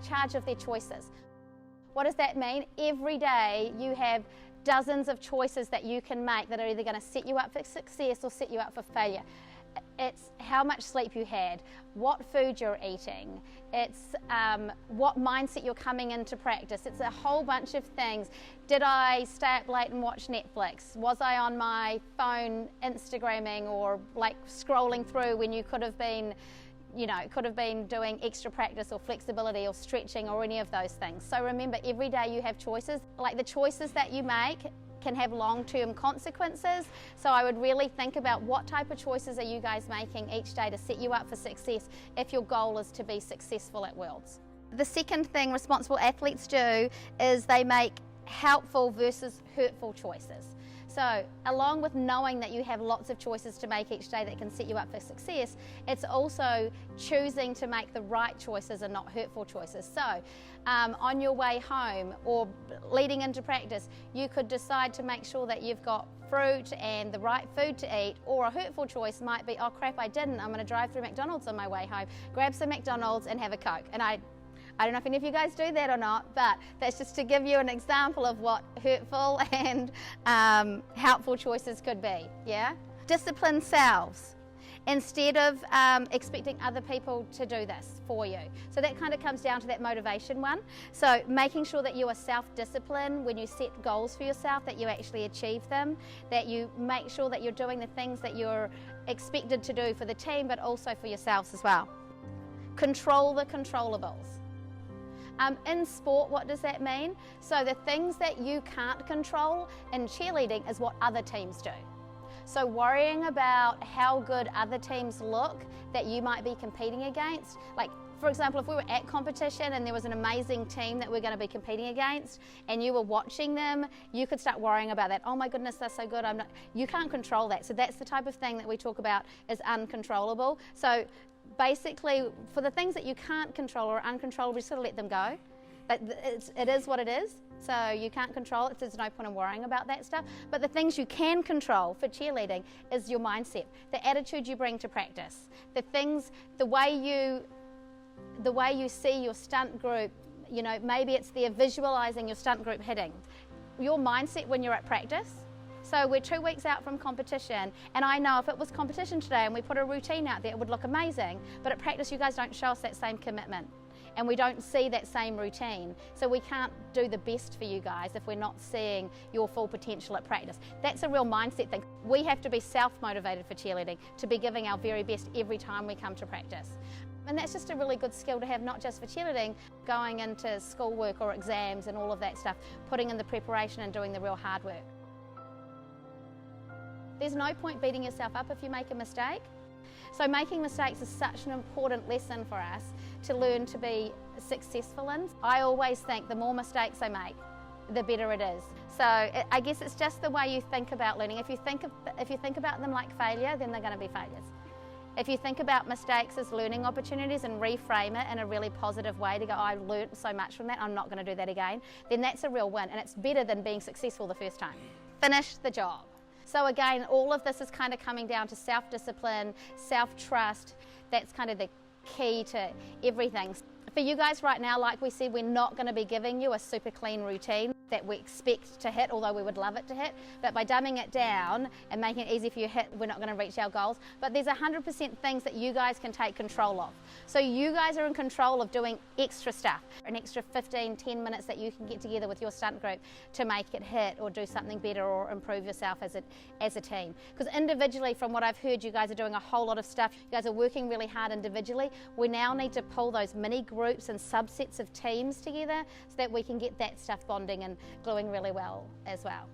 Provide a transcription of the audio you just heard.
charge of their choices. What does that mean? Every day you have dozens of choices that you can make that are either going to set you up for success or set you up for failure. It's how much sleep you had, what food you're eating, it's what mindset you're coming into practice. It's a whole bunch of things. Did I stay up late and watch Netflix? Was I on my phone Instagramming or like scrolling through when you could have been doing extra practice or flexibility or stretching or any of those things. So remember, every day you have choices. Like the choices that you make can have long-term consequences. So I would really think about what type of choices are you guys making each day to set you up for success if your goal is to be successful at Worlds. The second thing responsible athletes do is they make helpful versus hurtful choices. So along with knowing that you have lots of choices to make each day that can set you up for success, it's also choosing to make the right choices and not hurtful choices. So on your way home or leading into practice, you could decide to make sure that you've got fruit and the right food to eat, or a hurtful choice might be, oh crap, I didn't, I'm going to drive through McDonald's on my way home, grab some McDonald's and have a Coke. And I don't know if any of you guys do that or not, but that's just to give you an example of what hurtful and helpful choices could be, yeah? Discipline selves instead of expecting other people to do this for you. So that kind of comes down to that motivation one. So making sure that you are self-disciplined when you set goals for yourself, that you actually achieve them, that you make sure that you're doing the things that you're expected to do for the team, but also for yourselves as well. Control the controllables. In sport, what does that mean? So the things that you can't control in cheerleading is what other teams do. So worrying about how good other teams look that you might be competing against, like for example, if we were at competition and there was an amazing team that we're going to be competing against and you were watching them, you could start worrying about that. Oh my goodness, they're so good. You can't control that. So that's the type of thing that we talk about is uncontrollable. So basically, for the things that you can't control or are uncontrollable, just sort of let them go. It is what it is, so you can't control it, so there's no point in worrying about that stuff. But the things you can control for cheerleading is your mindset, the attitude you bring to practice, the way you see your stunt group, maybe it's the visualising your stunt group hitting. Your mindset when you're at practice. So we're 2 weeks out from competition, and I know if it was competition today and we put a routine out there, it would look amazing, but at practice you guys don't show us that same commitment and we don't see that same routine. So we can't do the best for you guys if we're not seeing your full potential at practice. That's a real mindset thing. We have to be self-motivated for cheerleading, to be giving our very best every time we come to practice. And that's just a really good skill to have, not just for cheerleading, going into schoolwork or exams and all of that stuff, putting in the preparation and doing the real hard work. There's no point beating yourself up if you make a mistake. So making mistakes is such an important lesson for us to learn to be successful in. I always think the more mistakes I make, the better it is. So I guess it's just the way you think about learning. If you think about them like failure, then they're going to be failures. If you think about mistakes as learning opportunities and reframe it in a really positive way to go, I learned so much from that, I'm not going to do that again, then that's a real win, and it's better than being successful the first time. Finish the job. So again, all of this is kind of coming down to self-discipline, self-trust. That's kind of the key to everything. For you guys right now, like we said, we're not going to be giving you a super clean routine that we expect to hit, although we would love it to hit. But by dumbing it down and making it easy for you to hit, we're not going to reach our goals. But there's 100% things that you guys can take control of. So you guys are in control of doing extra stuff, an extra 15, 10 minutes that you can get together with your stunt group to make it hit or do something better or improve yourself as a team. Because individually, from what I've heard, you guys are doing a whole lot of stuff. You guys are working really hard individually. We now need to pull those mini groups and subsets of teams together so that we can get that stuff bonding and gluing really well as well.